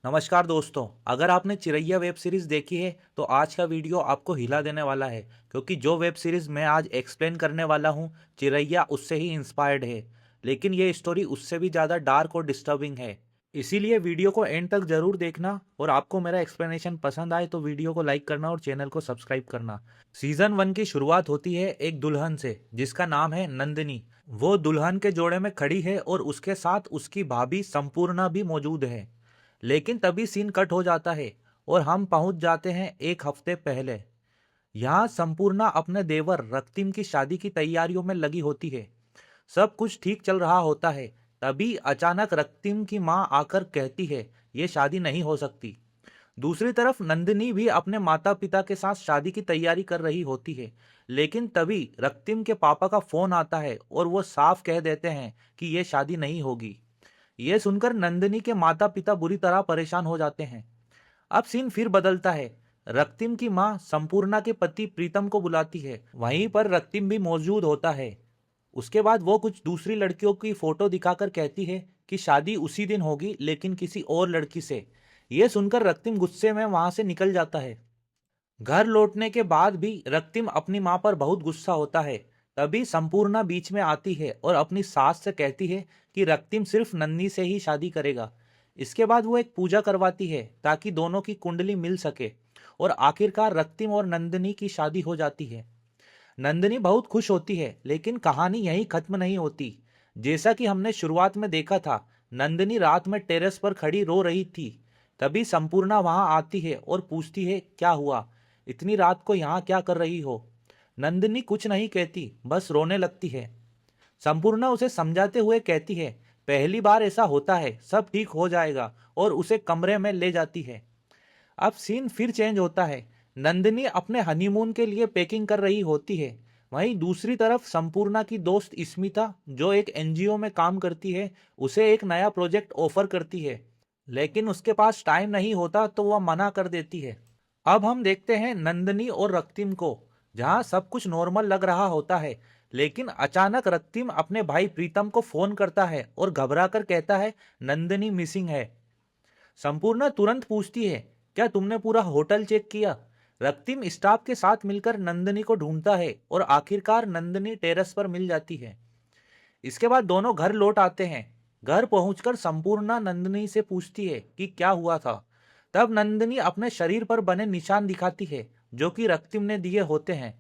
नमस्कार दोस्तों। अगर आपने चिरैया वेब सीरीज देखी है तो आज का वीडियो आपको हिला देने वाला है, क्योंकि जो वेब सीरीज मैं आज एक्सप्लेन करने वाला हूँ चिरैया उससे ही इंस्पायर्ड है। लेकिन ये स्टोरी उससे भी ज़्यादा डार्क और डिस्टर्बिंग है। इसीलिए वीडियो को एंड तक जरूर देखना, और आपको मेरा एक्सप्लेनेशन पसंद आए तो वीडियो को लाइक करना और चैनल को सब्सक्राइब करना। सीजन 1 की शुरुआत होती है एक दुल्हन से जिसका नाम है नंदिनी। वो दुल्हन के जोड़े में खड़ी है और उसके साथ उसकी भाभी संपूर्णा भी मौजूद है। लेकिन तभी सीन कट हो जाता है और हम पहुंच जाते हैं एक हफ्ते पहले। यहाँ संपूर्णा अपने देवर रক্তিम की शादी की तैयारियों में लगी होती है। सब कुछ ठीक चल रहा होता है। तभी अचानक रক্তিम की माँ आकर कहती है ये शादी नहीं हो सकती। दूसरी तरफ नंदिनी भी अपने माता पिता के साथ शादी की तैयारी कर रही होती है। लेकिन तभी रক্তিम के पापा का फोन आता है और वो साफ कह देते हैं कि ये शादी नहीं होगी। ये सुनकर नंदिनी के माता पिता बुरी तरह परेशान हो जाते हैं। अब सीन फिर बदलता है। रক্তিम की माँ संपूर्णा के पति प्रीतम को बुलाती है। वहीं पर रক্তিम भी मौजूद होता है। उसके बाद वो कुछ दूसरी लड़कियों की फोटो दिखाकर कहती है कि शादी उसी दिन होगी, लेकिन किसी और लड़की से। ये सुनकर रক্তিम गुस्से में वहां से निकल जाता है। घर लौटने के बाद भी रক্তিम अपनी माँ पर बहुत गुस्सा होता है। तभी संपूर्णा बीच में आती है और अपनी सास से कहती है कि रক্তিम सिर्फ नन्ही से ही शादी करेगा। इसके बाद वो एक पूजा करवाती है ताकि दोनों की कुंडली मिल सके, और आखिरकार रক্তিम और नंदिनी की शादी हो जाती है। नंदिनी बहुत खुश होती है, लेकिन कहानी यहीं खत्म नहीं होती। जैसा कि हमने शुरुआत में देखा था, नंदिनी रात में टेरेस पर खड़ी रो रही थी। तभी संपूर्णा वहां आती है और पूछती है क्या हुआ, इतनी रात को यहाँ क्या कर रही हो। नंदिनी कुछ नहीं कहती, बस रोने लगती है। संपूर्णा उसे समझाते हुए कहती है पहली बार ऐसा होता है, सब ठीक हो जाएगा, और उसे कमरे में ले जाती है। अब सीन फिर चेंज होता है। नंदिनी अपने हनीमून के लिए पैकिंग कर रही होती है। वहीं दूसरी तरफ संपूर्णा की दोस्त स्मिता, जो एक एनजीओ में काम करती है, उसे एक नया प्रोजेक्ट ऑफर करती है। लेकिन उसके पास टाइम नहीं होता तो वह मना कर देती है। अब हम देखते हैं नंदिनी और रক্তিम को, जहां सब कुछ नॉर्मल लग रहा होता है। लेकिन अचानक रক্তিम अपने भाई प्रीतम को फोन करता है और घबराकर कहता है नंदिनी मिसिंग है। संपूर्णा तुरंत पूछती है क्या तुमने पूरा होटल चेक किया। रক্তিम स्टाफ के साथ मिलकर नंदिनी को ढूंढता है और आखिरकार नंदिनी टेरेस पर मिल जाती है। इसके बाद दोनों घर लौट आते हैं। घर पहुंचकर संपूर्णा नंदिनी से पूछती है कि क्या हुआ था। तब नंदिनी अपने शरीर पर बने निशान दिखाती है जो कि रক্তিम ने दिए होते हैं।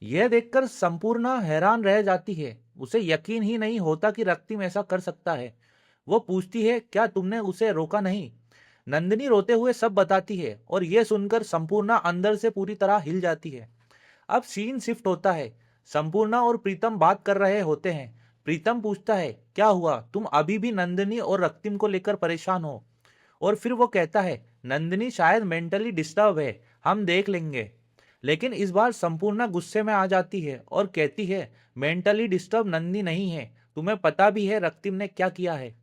यह देखकर संपूर्णा हैरान रह जाती है। उसे यकीन ही नहीं होता कि रক্তিम ऐसा कर सकता है। वो पूछती है क्या तुमने उसे रोका नहीं। नंदिनी रोते हुए सब बताती है, और यह सुनकर संपूर्णा अंदर से पूरी तरह हिल जाती है। अब सीन शिफ्ट होता है। संपूर्णा और प्रीतम बात कर रहे होते हैं। प्रीतम पूछता है क्या हुआ, तुम अभी भी नंदिनी और रক্তিम को लेकर परेशान हो। और फिर वो कहता है नंदिनी शायद मेंटली डिस्टर्ब है, हम देख लेंगे। लेकिन इस बार संपूर्णा गुस्से में आ जाती है और कहती है मेंटली डिस्टर्ब नंदिनी नहीं है, तुम्हें पता भी है रক্তিम ने क्या किया है।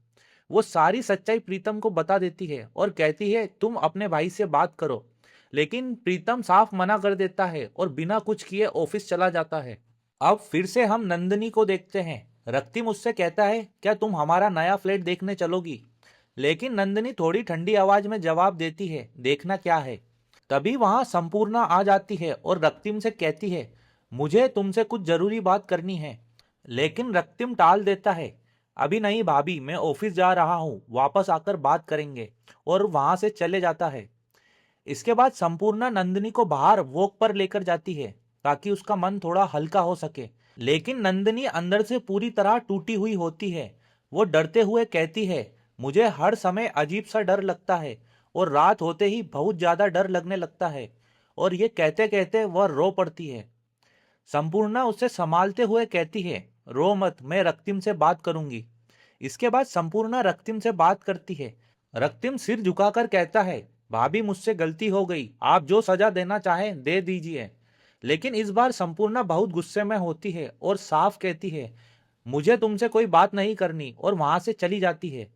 वो सारी सच्चाई प्रीतम को बता देती है और कहती है तुम अपने भाई से बात करो। लेकिन प्रीतम साफ मना कर देता है और बिना कुछ किए ऑफिस चला जाता है। अब फिर से हम नंदिनी को देखते हैं। रক্তিम उससे कहता है क्या तुम हमारा नया फ्लैट देखने चलोगी। लेकिन नंदिनी थोड़ी ठंडी आवाज में जवाब देती है देखना क्या है। तभी वहां संपूर्णा आ जाती है और रক্তিम से कहती है मुझे तुमसे कुछ जरूरी बात करनी है। लेकिन रক্তিम टाल देता है अभी नहीं भाभी, मैं ऑफिस जा रहा हूँ, वापस आकर बात करेंगे, और वहां से चले जाता है। इसके बाद संपूर्णा नंदिनी को बाहर वॉक पर लेकर जाती है ताकि उसका मन थोड़ा हल्का हो सके। लेकिन नंदिनी अंदर से पूरी तरह टूटी हुई होती है। वो डरते हुए कहती है मुझे हर समय अजीब सा डर लगता है, और रात होते ही बहुत ज्यादा डर लगने लगता है। और ये कहते कहते वह रो पड़ती है। संपूर्णा उसे संभालते हुए कहती है रो मत, मैं रক্তিम से बात करूंगी। इसके बाद संपूर्णा रক্তিम से बात करती है। रক্তিम सिर झुकाकर कहता है भाभी मुझसे गलती हो गई, आप जो सजा देना चाहें दे दीजिए। लेकिन इस बार संपूर्णा बहुत गुस्से में होती है और साफ कहती है मुझे तुमसे कोई बात नहीं करनी, और वहां से चली जाती है।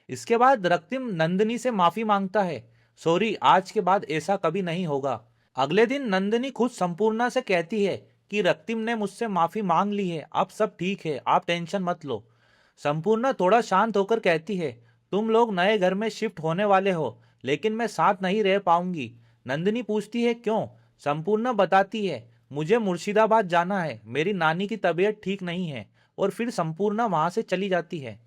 इसके बाद रক্তিम नंदिनी से माफी मांगता है सॉरी, आज के बाद ऐसा कभी नहीं होगा। अगले दिन नंदिनी खुद संपूर्णा से कहती है कि रক্তিम ने मुझसे माफी मांग ली है, अब सब ठीक है, आप टेंशन मत लो। संपूर्णा थोड़ा शांत होकर कहती है तुम लोग नए घर में शिफ्ट होने वाले हो, लेकिन मैं साथ नहीं रह पाऊंगी। नंदिनी पूछती है क्यों? संपूर्णा बताती है, मुझे मुर्शिदाबाद जाना है, मेरी नानी की तबीयत ठीक नहीं है। और फिर संपूर्णा वहां से चली जाती है।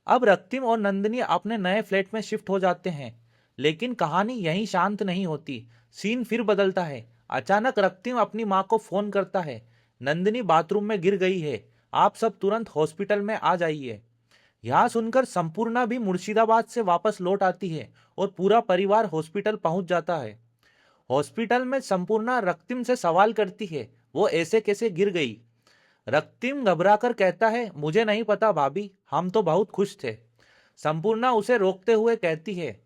अब रক্তিम और नंदिनी अपने नए फ्लैट में शिफ्ट हो जाते हैं। लेकिन कहानी यहीं शांत नहीं होती। सीन फिर बदलता है। अचानक रক্তিम अपनी माँ को फोन करता है, नंदिनी बाथरूम में गिर गई है, आप सब तुरंत हॉस्पिटल में आ जाइए। यह सुनकर संपूर्णा भी मुर्शिदाबाद से वापस लौट आती है और पूरा परिवार हॉस्पिटल पहुंच जाता है। हॉस्पिटल में संपूर्णा रক্তিम से सवाल करती है, वो ऐसे कैसे गिर गई? रক্তিम घबराकर कहता है, मुझे नहीं पता भाभी, हम तो बहुत खुश थे। संपूर्णा उसे रोकते हुए कहती है,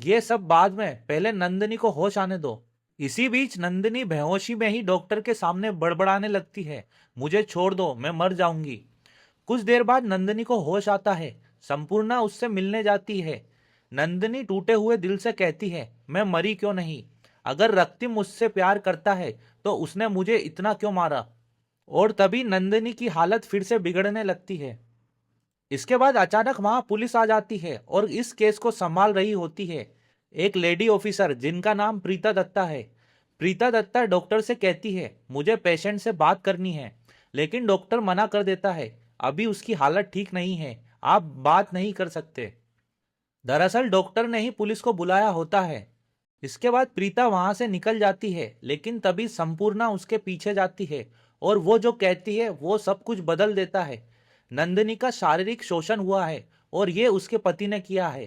ये सब बाद में, पहले नंदिनी को होश आने दो। इसी बीच नंदिनी बेहोशी में ही डॉक्टर के सामने बड़बड़ाने लगती है, मुझे छोड़ दो, मैं मर जाऊंगी। कुछ देर बाद नंदिनी को होश आता है। संपूर्णा उससे मिलने जाती है। नंदिनी टूटे हुए दिल से कहती है, मैं मरी क्यों नहीं? अगर रক্তিम मुझसे प्यार करता है तो उसने मुझे इतना क्यों मारा? और तभी नंदिनी की हालत फिर से बिगड़ने लगती है। इसके बाद अचानक वहां पुलिस आ जाती है और इस केस को संभाल रही होती है एक लेडी ऑफिसर जिनका नाम प्रीता दत्ता है। प्रीता दत्ता डॉक्टर से कहती है, मुझे पेशेंट से बात करनी है। लेकिन डॉक्टर मना कर देता है, अभी उसकी हालत ठीक नहीं है, आप बात नहीं कर सकते। दरअसल डॉक्टर ने ही पुलिस को बुलाया होता है। इसके बाद प्रीता वहां से निकल जाती है, लेकिन तभी संपूर्णा उसके पीछे जाती है और वो जो कहती है वो सब कुछ बदल देता है। नंदिनी का शारीरिक शोषण हुआ है और ये उसके पति ने किया है।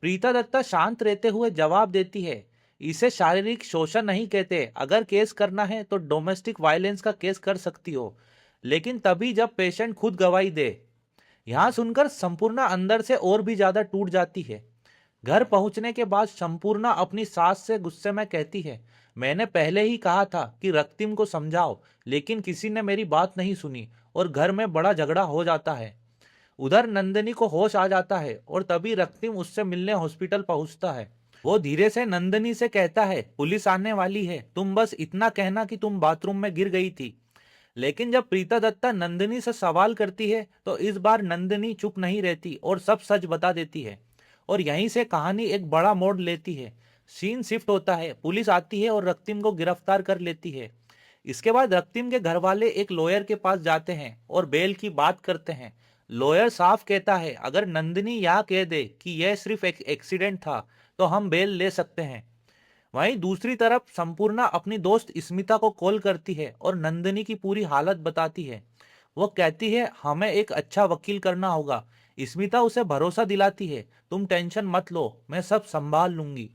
प्रीता दत्ता शांत रहते हुए जवाब देती है, इसे शारीरिक शोषण नहीं कहते, अगर केस करना है तो डोमेस्टिक वायलेंस का केस कर सकती हो, लेकिन तभी जब पेशेंट खुद गवाही दे। यहां सुनकर संपूर्णा अंदर से और भी ज्यादा टूट जाती है। घर पहुंचने के बाद संपूर्णा अपनी सास से गुस्से में कहती है, मैंने पहले ही कहा था कि रক্তিम को समझाओ, लेकिन किसी ने मेरी बात नहीं सुनी और घर में बड़ा झगड़ा हो जाता है। उधर नंदिनी को होश आ जाता है और तभी रক্তিम उससे मिलने हॉस्पिटल पहुंचता है। वो धीरे से नंदिनी से कहता है, पुलिस आने वाली है, तुम बस इतना कहना कि तुम बाथरूम में गिर गई थी। लेकिन जब प्रीता दत्ता नंदिनी से सवाल करती है तो इस बार नंदिनी चुप नहीं रहती और सब सच बता देती है। और यहीं से कहानी एक बड़ा मोड़ लेती है। सीन शिफ्ट होता है, पुलिस आती है और रক্তিम को गिरफ्तार कर लेती है। इसके बाद रক্তিम के घर वाले एक लॉयर के पास जाते हैं और बेल की बात करते हैं। लॉयर साफ कहता है, अगर नंदिनी यह कह दे कि यह सिर्फ एक एक्सीडेंट था तो हम बेल ले सकते हैं। वहीं दूसरी तरफ संपूर्णा अपनी दोस्त स्मिता को कॉल करती है और नंदिनी की पूरी हालत बताती है। वो कहती है, हमें एक अच्छा वकील करना होगा। स्मिता उसे भरोसा दिलाती है, तुम टेंशन मत लो, मैं सब संभाल लूंगी।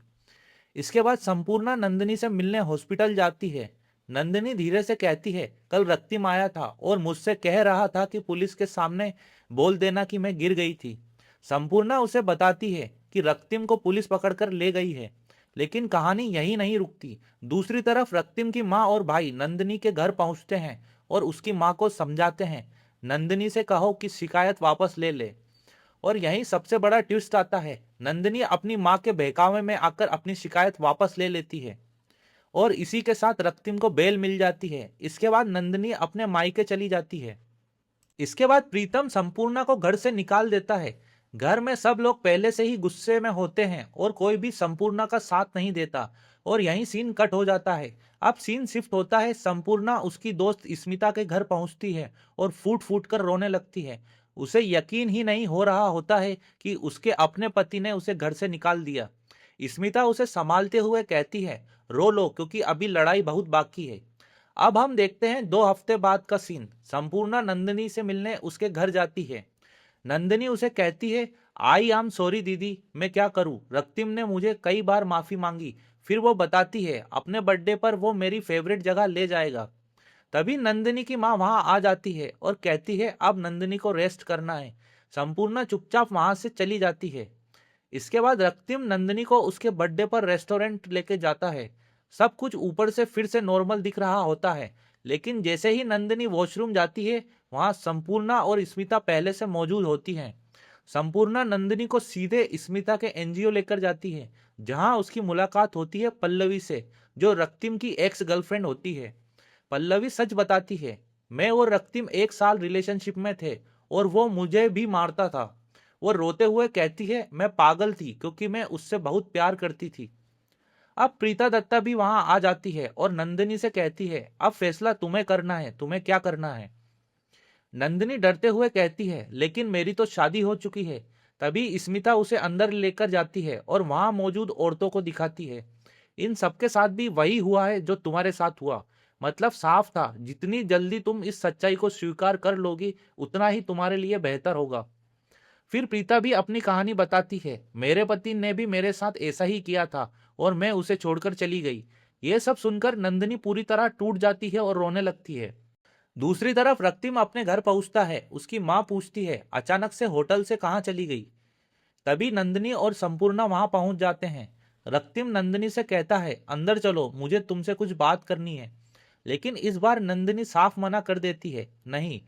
इसके बाद संपूर्णा नंदिनी से मिलने हॉस्पिटल जाती है। नंदिनी धीरे से कहती है, कल रক্তিम आया था और मुझसे कह रहा था कि पुलिस के सामने बोल देना कि मैं गिर गई थी। संपूर्णा उसे बताती है कि रক্তিम को पुलिस पकड़कर ले गई है। लेकिन कहानी यही नहीं रुकती। दूसरी तरफ रক্তিम की माँ और भाई नंदिनी के घर पहुंचते हैं और उसकी माँ को समझाते हैं, नंदिनी से कहो कि शिकायत वापस ले ले। और यहीं सबसे बड़ा ट्विस्ट आता है। नंदिनी अपनी माँ के बहकावे में आकर अपनी शिकायत वापस ले लेती है और इसी के साथ रক্তিम को बेल मिल जाती है। इसके बाद नंदिनी अपने मायके चली जाती है। इसके बाद प्रीतम संपूर्णा को घर से निकाल देता है। घर में सब लोग पहले से ही गुस्से में होते हैं और कोई भी संपूर्णा का साथ नहीं देता और यहीं सीन कट हो जाता है। अब सीन शिफ्ट होता है। संपूर्णा उसकी दोस्त स्मिता के घर पहुंचती है और फूट फूट कर रोने लगती है। उसे यकीन ही नहीं हो रहा होता है कि उसके अपने पति ने उसे घर से निकाल दिया। स्मिता उसे संभालते हुए कहती है, रो लो क्योंकि अभी लड़ाई बहुत बाकी है। अब हम देखते हैं 2 हफ्ते बाद का सीन। संपूर्णा नंदिनी से मिलने उसके घर जाती है। नंदिनी उसे कहती है, आई एम सॉरी दीदी, मैं क्या करूं, रক্তিम ने मुझे कई बार माफी मांगी। फिर वो बताती है अपने बर्थडे पर वो मेरी फेवरेट जगह ले जाएगा। तभी नंदिनी की माँ वहां आ जाती है और कहती है अब नंदिनी को रेस्ट करना है। संपूर्णा चुपचाप वहां से चली जाती है। इसके बाद रক্তিम नंदिनी को उसके बर्थडे पर रेस्टोरेंट लेके जाता है। सब कुछ ऊपर से फिर से नॉर्मल दिख रहा होता है, लेकिन जैसे ही नंदिनी वॉशरूम जाती है वहां संपूर्णा और स्मिता पहले से मौजूद होती हैं। संपूर्णा नंदिनी को सीधे स्मिता के एनजीओ लेकर जाती है, जहां उसकी मुलाकात होती है पल्लवी से, जो रক্তিम की एक्स गर्लफ्रेंड होती है। पल्लवी सच बताती है, मैं और रক্তিम 1 साल रिलेशनशिप में थे और वो मुझे भी मारता था। वो रोते हुए कहती है, मैं पागल थी क्योंकि मैं उससे बहुत प्यार करती थी। अब प्रीता दत्ता भी वहां आ जाती है और नंदिनी से कहती है, अब फैसला तुम्हें करना है, तुम्हें क्या करना है। नंदिनी डरते हुए कहती है, लेकिन मेरी तो शादी हो चुकी है। तभी स्मिता उसे अंदर लेकर जाती है और वहां मौजूद औरतों को दिखाती है, इन सबके साथ भी वही हुआ है जो तुम्हारे साथ हुआ। मतलब साफ था, जितनी जल्दी तुम इस सच्चाई को स्वीकार कर लोगी उतना ही तुम्हारे लिए बेहतर होगा। फिर प्रीता भी अपनी कहानी बताती है, मेरे पति ने भी मेरे साथ ऐसा ही किया था और मैं उसे छोड़कर चली गई। ये सब सुनकर नंदिनी पूरी तरह टूट जाती है और रोने लगती है। दूसरी तरफ रক্তিम अपने घर पहुंचता है। उसकी माँ पूछती है, अचानक से होटल से कहाँ चली गई। तभी नंदिनी और संपूर्णा वहां पहुंच जाते हैं। रক্তিम नंदिनी से कहता है, अंदर चलो, मुझे तुमसे कुछ बात करनी है। लेकिन इस बार नंदिनी साफ मना कर देती है, नहीं।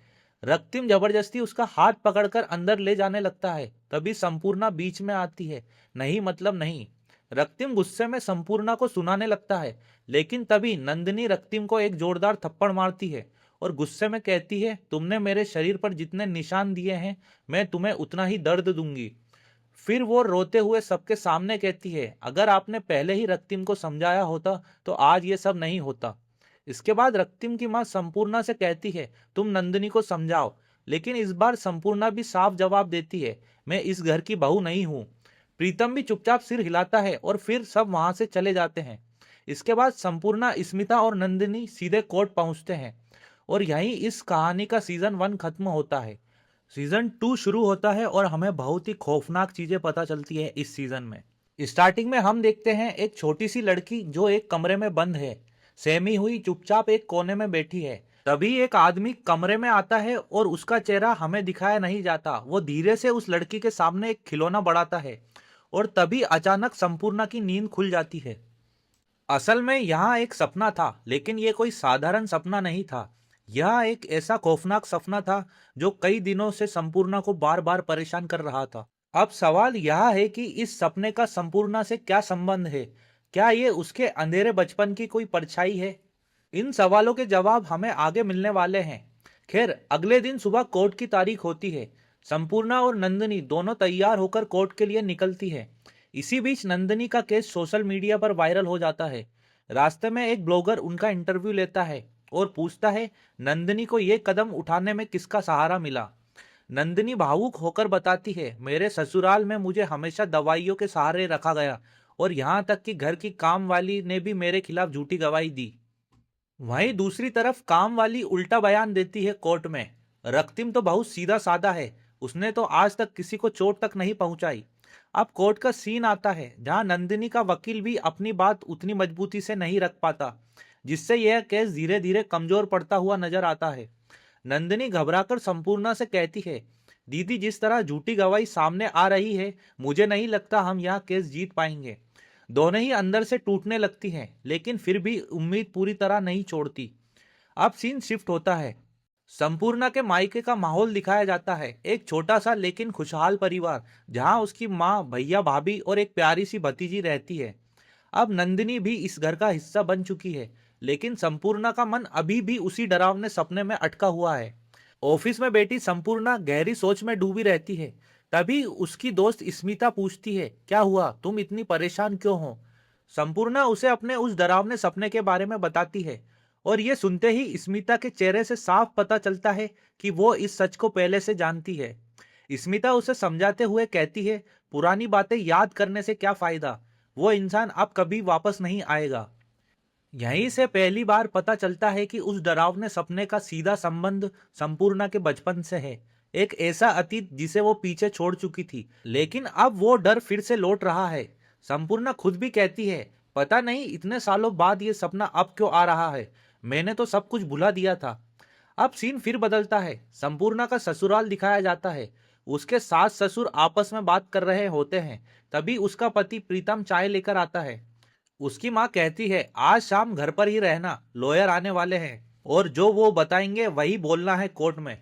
रক্তিम जबरदस्ती उसका हाथ पकड़कर अंदर ले जाने लगता है। तभी संपूर्णा बीच में आती है, नहीं मतलब नहीं। रক্তিम गुस्से में संपूर्णा को सुनाने लगता है, लेकिन तभी नंदिनी रক্তিम को एक जोरदार थप्पड़ मारती है और गुस्से में कहती है, तुमने मेरे शरीर पर जितने निशान दिए हैं, मैं तुम्हें उतना ही दर्द दूंगी। फिर वो रोते हुए सबके सामने कहती है, अगर आपने पहले ही रক্তিम को समझाया होता तो आज ये सब नहीं होता। इसके बाद रক্তিम की मां संपूर्णा से कहती है, तुम नंदिनी को समझाओ। लेकिन इस बार संपूर्णा भी साफ जवाब देती है, मैं इस घर की बहू नहीं हूं। प्रीतम भी चुपचाप सिर हिलाता है और फिर सब वहां से चले जाते हैं। इसके बाद संपूर्णा, स्मिता और नंदिनी सीधे कोर्ट पहुंचते हैं और यहीं इस कहानी का सीजन 1 खत्म होता है। सीजन 2 शुरू होता है और हमें बहुत ही खौफनाक चीजें पता चलती है इस सीजन में। स्टार्टिंग में हम देखते हैं एक छोटी सी लड़की जो एक कमरे में बंद है, सहमी हुई चुपचाप एक कोने में बैठी है। तभी एक आदमी कमरे में आता है और उसका चेहरा हमें दिखाया नहीं जाता। वो धीरे से उस लड़की के सामने एक खिलौना बढ़ाता है और तभी अचानक संपूर्णा की नींद खुल जाती है। असल में यहाँ एक सपना था, लेकिन ये कोई साधारण सपना नहीं था। यह एक ऐसा खौफनाक सपना था जो कई दिनों से संपूर्णा को बार बार परेशान कर रहा था। अब सवाल यह है कि इस सपने का संपूर्णा से क्या संबंध है। क्या ये उसके अंधेरे बचपन की कोई परछाई है? इन सवालों के जवाब हमें आगे मिलने वाले हैं। खैर, अगले दिन सुबह कोर्ट की तारीख होती है। संपूर्णा और नंदिनी दोनों तैयार होकर कोर्ट के लिए निकलती है। इसी बीच नंदिनी का केस सोशल मीडिया पर वायरल हो जाता है। रास्ते में एक ब्लॉगर उनका इंटरव्यू लेता है और पूछता है, नंदिनी को ये कदम उठाने में किसका सहारा मिला। नंदिनी भावुक होकर बताती है, मेरे ससुराल में मुझे हमेशा दवाइयों के सहारे रखा गया और यहाँ तक कि घर की काम वाली ने भी मेरे खिलाफ झूठी गवाही दी। वहीं दूसरी तरफ काम वाली उल्टा बयान देती है कोर्ट में, रক্তিम तो बहुत सीधा साधा है, उसने तो आज तक किसी को चोट तक नहीं पहुंचाई। अब कोर्ट का सीन आता है जहां नंदिनी का वकील भी अपनी बात उतनी मजबूती से नहीं रख पाता, जिससे यह केस धीरे धीरे कमजोर पड़ता हुआ नजर आता है। नंदिनी घबराकर संपूर्णा से कहती है, दीदी जिस तरह झूठी गवाही सामने आ रही है, मुझे नहीं लगता हम यह केस जीत पाएंगे। दोनों ही अंदर से टूटने लगती हैं, लेकिन फिर भी उम्मीद पूरी तरह नहीं छोड़ती। अब सीन शिफ्ट होता है। संपूर्णा के मायके का माहौल दिखाया जाता है, एक छोटा सा लेकिन खुशहाल परिवार जहां उसकी माँ, भैया, भाभी और एक प्यारी सी भतीजी रहती है। अब नंदिनी भी इस घर का हिस्सा बन चुकी है, लेकिन संपूर्णा का मन अभी भी उसी डरावने सपने में अटका हुआ है। ऑफिस में बैठी संपूर्णा गहरी सोच में डूबी रहती है। तभी उसकी दोस्त स्मिता पूछती है, क्या हुआ, तुम इतनी परेशान क्यों हो। संपूर्णा उसे अपने उस डरावने सपने के बारे में बताती है और ये सुनते ही स्मिता के चेहरे से साफ पता चलता है कि वो इस सच को पहले से जानती है। स्मिता उसे समझाते हुए कहती है, पुरानी बातें याद करने से क्या फायदा, वो इंसान अब कभी वापस नहीं आएगा। यहीं से पहली बार पता चलता है कि उस डरावने सपने का सीधा संबंध संपूर्णा के बचपन से है, एक ऐसा अतीत जिसे वो पीछे छोड़ चुकी थी, लेकिन अब वो डर फिर से लौट रहा है। संपूर्णा खुद भी कहती है, पता नहीं इतने सालों बाद ये सपना अब क्यों आ रहा है, मैंने तो सब कुछ भुला दिया था। अब सीन फिर बदलता है। संपूर्णा का ससुराल दिखाया जाता है। उसके सास ससुर आपस में बात कर रहे होते हैं। तभी उसका पति प्रीतम चाय लेकर आता है। उसकी माँ कहती है, आज शाम घर पर ही रहना, लॉयर आने वाले हैं और जो वो बताएंगे वही बोलना है कोर्ट में।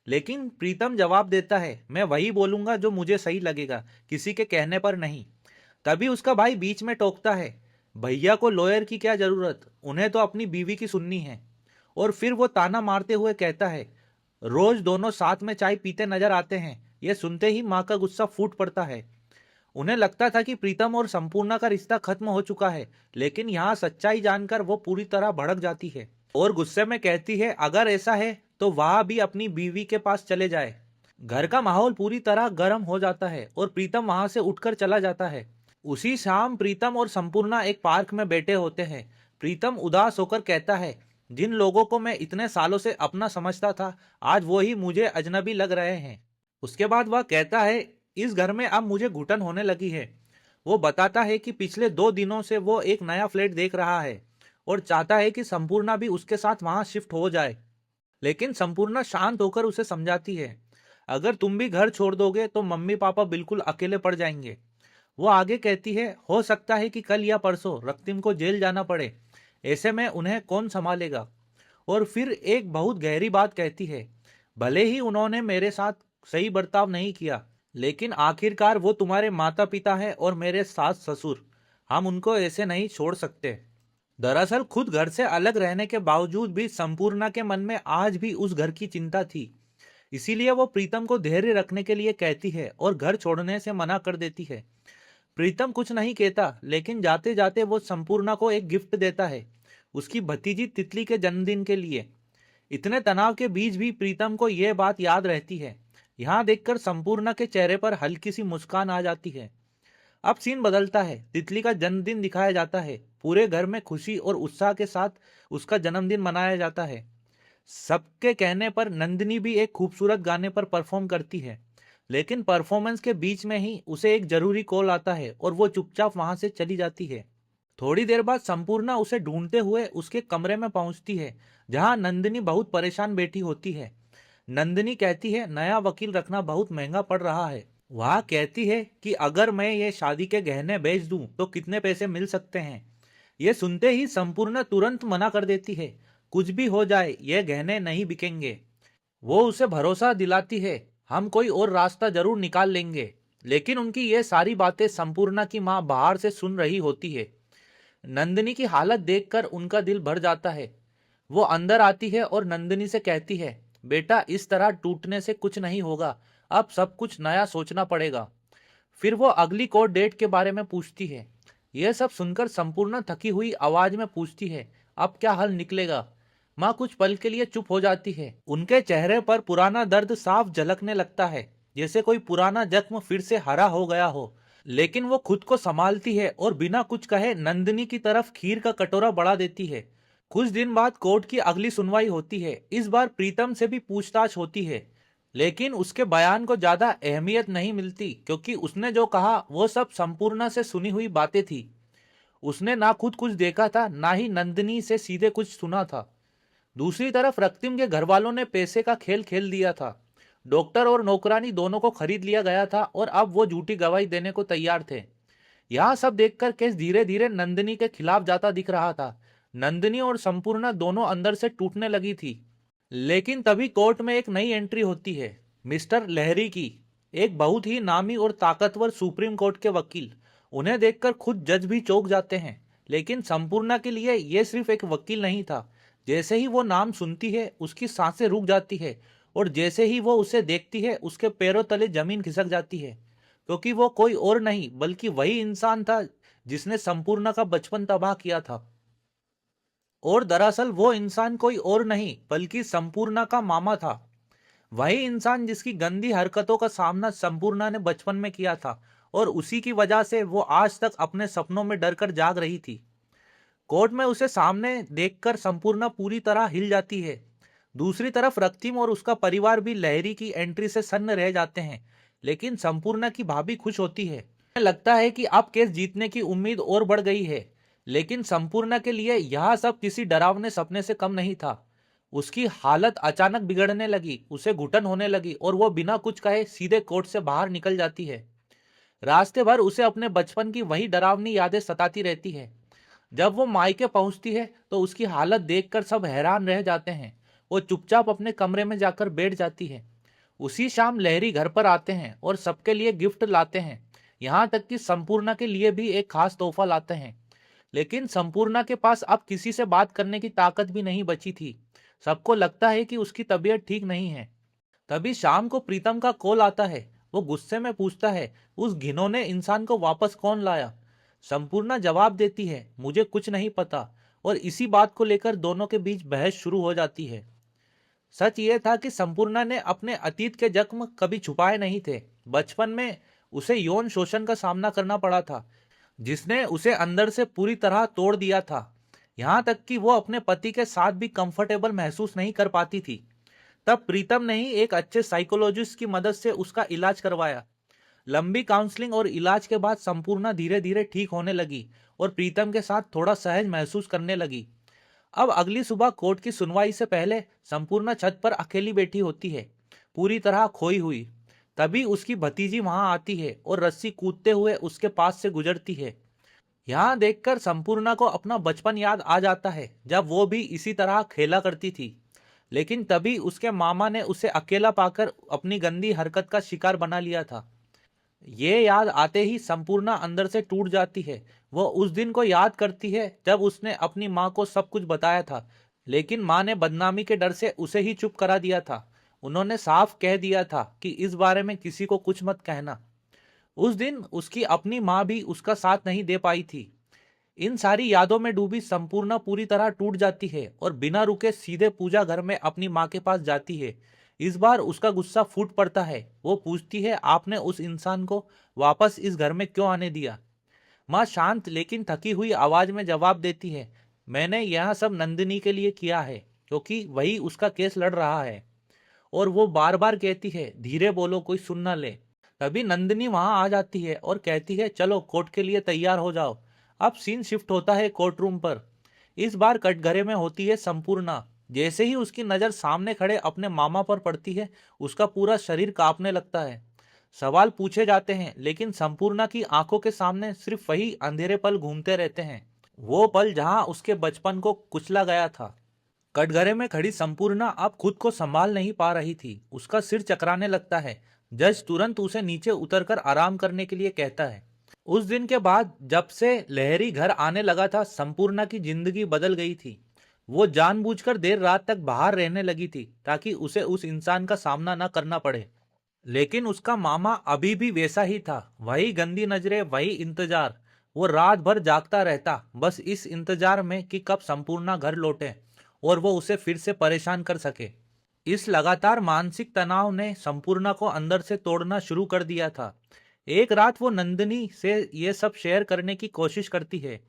लेकिन प्रीतम जवाब देता है, मैं वही बोलूंगा जो मुझे सही लगेगा, किसी के कहने पर नहीं। तभी उसका भाई बीच में टोकता है, भैया को लॉयर की क्या जरूरत, उन्हें तो अपनी बीवी की सुननी है। और फिर वो ताना मारते हुए कहता है, रोज दोनों साथ में चाय पीते नजर आते हैं, ये सुनते ही माँ का गुस्सा फूट पड़ता है। उन्हें लगता था कि प्रीतम और संपूर्णा का रिश्ता खत्म हो चुका है, लेकिन यहाँ सच्चाई जानकर वो पूरी तरह भड़क जाती है और गुस्से में कहती है अगर ऐसा है तो वह भी अपनी बीवी के पास चले जाए। घर का माहौल पूरी तरह गर्म हो जाता है और प्रीतम वहां से उठकर चला जाता है। उसी शाम प्रीतम और संपूर्णा एक पार्क में बैठे होते हैं। प्रीतम उदास होकर कहता है, जिन लोगों को मैं इतने सालों से अपना समझता था, आज वो ही मुझे अजनबी लग रहे हैं। उसके बाद वह कहता है, इस घर में अब मुझे घुटन होने लगी है। वो बताता है कि पिछले 2 दिनों से वो एक नया फ्लैट देख रहा है और चाहता है कि संपूर्णा भी उसके साथ वहां शिफ्ट हो जाए। लेकिन संपूर्णा शांत होकर उसे समझाती है, अगर तुम भी घर छोड़ दोगे तो मम्मी पापा बिल्कुल अकेले पड़ जाएंगे। वो आगे कहती है, हो सकता है कि कल या परसों रক্তিम को जेल जाना पड़े, ऐसे में उन्हें कौन संभालेगा। और फिर एक बहुत गहरी बात कहती है, भले ही उन्होंने मेरे साथ सही बर्ताव नहीं किया, लेकिन आखिरकार वो तुम्हारे माता पिता है और मेरे सास ससुर, हम उनको ऐसे नहीं छोड़ सकते। दरअसल खुद घर से अलग रहने के बावजूद भी संपूर्णा के मन में आज भी उस घर की चिंता थी। इसीलिए वो प्रीतम को धैर्य रखने के लिए कहती है और घर छोड़ने से मना कर देती है। प्रीतम कुछ नहीं कहता, लेकिन जाते जाते वो संपूर्णा को एक गिफ्ट देता है, उसकी भतीजी तितली के जन्मदिन के लिए। इतने तनाव के बीच भी प्रीतम को यह बात याद रहती है। यहाँ देखकर संपूर्णा के चेहरे पर हल्की सी मुस्कान आ जाती है। अब सीन बदलता है, तितली का जन्मदिन दिखाया जाता है। पूरे घर में खुशी और उत्साह के साथ उसका जन्मदिन मनाया जाता है। सबके कहने पर नंदिनी भी एक खूबसूरत गाने पर परफॉर्म करती है, लेकिन परफॉर्मेंस के बीच में ही उसे एक जरूरी कॉल आता है और वो चुपचाप वहां से चली जाती है। थोड़ी देर बाद संपूर्णा उसे ढूंढते हुए उसके कमरे में पहुंचती है, जहां नंदिनी बहुत परेशान बैठी होती है। नंदिनी कहती है, नया वकील रखना बहुत महंगा पड़ रहा है। वह कहती है कि अगर मैं ये शादी के गहने बेच दूं तो कितने पैसे मिल सकते हैं। ये सुनते ही संपूर्णा तुरंत मना कर देती है, कुछ भी हो जाए ये गहने नहीं बिकेंगे। वो उसे भरोसा दिलाती है, हम कोई और रास्ता जरूर निकाल लेंगे। लेकिन उनकी ये सारी बातें संपूर्णा की माँ बाहर से सुन रही होती है। नंदिनी की हालत देखकर उनका दिल भर जाता है। वो अंदर आती है और नंदिनी से कहती है, बेटा इस तरह टूटने से कुछ नहीं होगा, अब सब कुछ नया सोचना पड़ेगा। फिर वो अगली कोर्ट डेट के बारे में पूछती है। यह सब सुनकर संपूर्ण थकी हुई आवाज में पूछती है, अब क्या हल निकलेगा। माँ कुछ पल के लिए चुप हो जाती है। उनके चेहरे पर पुराना दर्द साफ झलकने लगता है, जैसे कोई पुराना जख्म फिर से हरा हो गया हो। लेकिन वो खुद को संभालती है और बिना कुछ कहे नंदिनी की तरफ खीर का कटोरा बढ़ा देती है। कुछ दिन बाद कोर्ट की अगली सुनवाई होती है। इस बार प्रीतम से भी पूछताछ होती है, लेकिन उसके बयान को ज्यादा अहमियत नहीं मिलती, क्योंकि उसने जो कहा वो सब संपूर्णा से सुनी हुई बातें थी। उसने ना खुद कुछ देखा था, ना ही नंदिनी से सीधे कुछ सुना था। दूसरी तरफ रক্তিम के घर वालों ने पैसे का खेल खेल दिया था। डॉक्टर और नौकरानी दोनों को खरीद लिया गया था और अब वो झूठी गवाही देने को तैयार थे। यह सब देखकर केस धीरे धीरे नंदिनी के खिलाफ जाता दिख रहा था। नंदिनी और संपूर्णा दोनों अंदर से टूटने लगी थी। लेकिन तभी कोर्ट में एक नई एंट्री होती है, मिस्टर लहरी की, एक बहुत ही नामी और ताकतवर सुप्रीम कोर्ट के वकील। उन्हें देखकर खुद जज भी चौंक जाते हैं। लेकिन संपूर्णा के लिए यह सिर्फ एक वकील नहीं था। जैसे ही वो नाम सुनती है उसकी सांसें रुक जाती है और जैसे ही वो उसे देखती है उसके पैरों तले जमीन खिसक जाती है, क्योंकि वो कोई और नहीं बल्कि वही इंसान था जिसने संपूर्णा का बचपन तबाह किया था। और दरअसल वो इंसान कोई और नहीं बल्कि संपूर्णा का मामा था। वही इंसान जिसकी गंदी हरकतों का सामना संपूर्णा ने बचपन में किया था और उसी की वजह से वो आज तक अपने सपनों में डरकर जाग रही थी। कोर्ट में उसे सामने देखकर संपूर्णा पूरी तरह हिल जाती है। दूसरी तरफ रক্তিम और उसका परिवार भी लहरी की एंट्री से सन्न रह जाते हैं। लेकिन संपूर्णा की भाभी खुश होती है। उन्हें लगता है कि अब केस जीतने की उम्मीद और बढ़ गई है। लेकिन संपूर्णा के लिए यह सब किसी डरावने सपने से कम नहीं था। उसकी हालत अचानक बिगड़ने लगी, उसे घुटन होने लगी और वो बिना कुछ कहे सीधे कोर्ट से बाहर निकल जाती है। रास्ते भर उसे अपने बचपन की वही डरावनी यादें सताती रहती है। जब वो मायके पहुंचती है तो उसकी हालत देखकर सब हैरान रह जाते हैं। वो चुपचाप अपने कमरे में जाकर बैठ जाती है। उसी शाम लहरी घर पर आते हैं और सबके लिए गिफ्ट लाते हैं। यहाँ तक कि संपूर्णा के लिए भी एक खास तोहफा लाते हैं। लेकिन संपूर्णा के पास अब किसी से बात करने की ताकत भी नहीं बची थी। सबको लगता है कि उसकी तबीयत ठीक नहीं है। तभी शाम को प्रीतम का कॉल आता है। वो गुस्से में पूछता है, उस घिनौने इंसान को वापस कौन लाया? संपूर्णा जवाब देती है, मुझे कुछ नहीं पता। और इसी बात को लेकर दोनों के बीच बहस शुरू हो जाती है। सच ये था कि संपूर्णा ने अपने अतीत के जख्म कभी छुपाए नहीं थे। बचपन में उसे यौन शोषण का सामना करना पड़ा था, जिसने उसे अंदर से पूरी तरह तोड़ दिया था। यहाँ तक कि वो अपने पति के साथ भी कंफर्टेबल महसूस नहीं कर पाती थी। तब प्रीतम ने ही एक अच्छे साइकोलॉजिस्ट की मदद से उसका इलाज करवाया। लंबी काउंसलिंग और इलाज के बाद संपूर्णा धीरे धीरे ठीक होने लगी और प्रीतम के साथ थोड़ा सहज महसूस करने लगी। अब अगली सुबह कोर्ट की सुनवाई से पहले संपूर्णा छत पर अकेली बैठी होती है, पूरी तरह खोई हुई। तभी उसकी भतीजी वहां आती है और रस्सी कूदते हुए उसके पास से गुजरती है। यहाँ देखकर संपूर्णा को अपना बचपन याद आ जाता है, जब वो भी इसी तरह खेला करती थी। लेकिन तभी उसके मामा ने उसे अकेला पाकर अपनी गंदी हरकत का शिकार बना लिया था। ये याद आते ही संपूर्णा अंदर से टूट जाती है। वो उस दिन को याद करती है जब उसने अपनी माँ को सब कुछ बताया था, लेकिन माँ ने बदनामी के डर से उसे ही चुप करा दिया था। उन्होंने साफ कह दिया था कि इस बारे में किसी को कुछ मत कहना। उस दिन उसकी अपनी माँ भी उसका साथ नहीं दे पाई थी। इन सारी यादों में डूबी संपूर्णा पूरी तरह टूट जाती है और बिना रुके सीधे पूजा घर में अपनी माँ के पास जाती है। इस बार उसका गुस्सा फूट पड़ता है। वो पूछती है, आपने उस इंसान को वापस इस घर में क्यों आने दिया? माँ शांत लेकिन थकी हुई आवाज में जवाब देती है, मैंने यह सब नंदिनी के लिए किया है, क्योंकि वही उसका केस लड़ रहा है। और वो बार बार कहती है, धीरे बोलो, कोई सुन ना ले। तभी नंदिनी वहां आ जाती है और कहती है, चलो कोर्ट के लिए तैयार हो जाओ। अब सीन शिफ्ट होता है कोर्ट रूम पर। इस बार कटघरे में होती है संपूर्णा। जैसे ही उसकी नजर सामने खड़े अपने मामा पर पड़ती है, उसका पूरा शरीर कांपने लगता है। सवाल पूछे जाते हैं, लेकिन संपूर्णा की आंखों के सामने सिर्फ वही अंधेरे पल घूमते रहते हैं, वो पल जहां उसके बचपन को कुचला गया था। कटघरे में खड़ी संपूर्णा अब खुद को संभाल नहीं पा रही थी। उसका सिर चकराने लगता है। जज तुरंत उसे नीचे उतरकर आराम करने के लिए कहता है। उस दिन के बाद जब से लहरी घर आने लगा था, संपूर्णा की जिंदगी बदल गई थी। वो जानबूझकर देर रात तक बाहर रहने लगी थी, ताकि उसे उस इंसान का सामना न करना पड़े। लेकिन उसका मामा अभी भी वैसा ही था। वही गंदी नजरें, वही इंतजार। वो रात भर जागता रहता, बस इस इंतजार में कि कब संपूर्णा घर लौटे और वो उसे फिर से परेशान कर सके। इस लगातार मानसिक तनाव ने संपूर्णा को अंदर से तोड़ना शुरू कर दिया था। एक रात वो नंदिनी से ये सब शेयर करने की कोशिश करती है,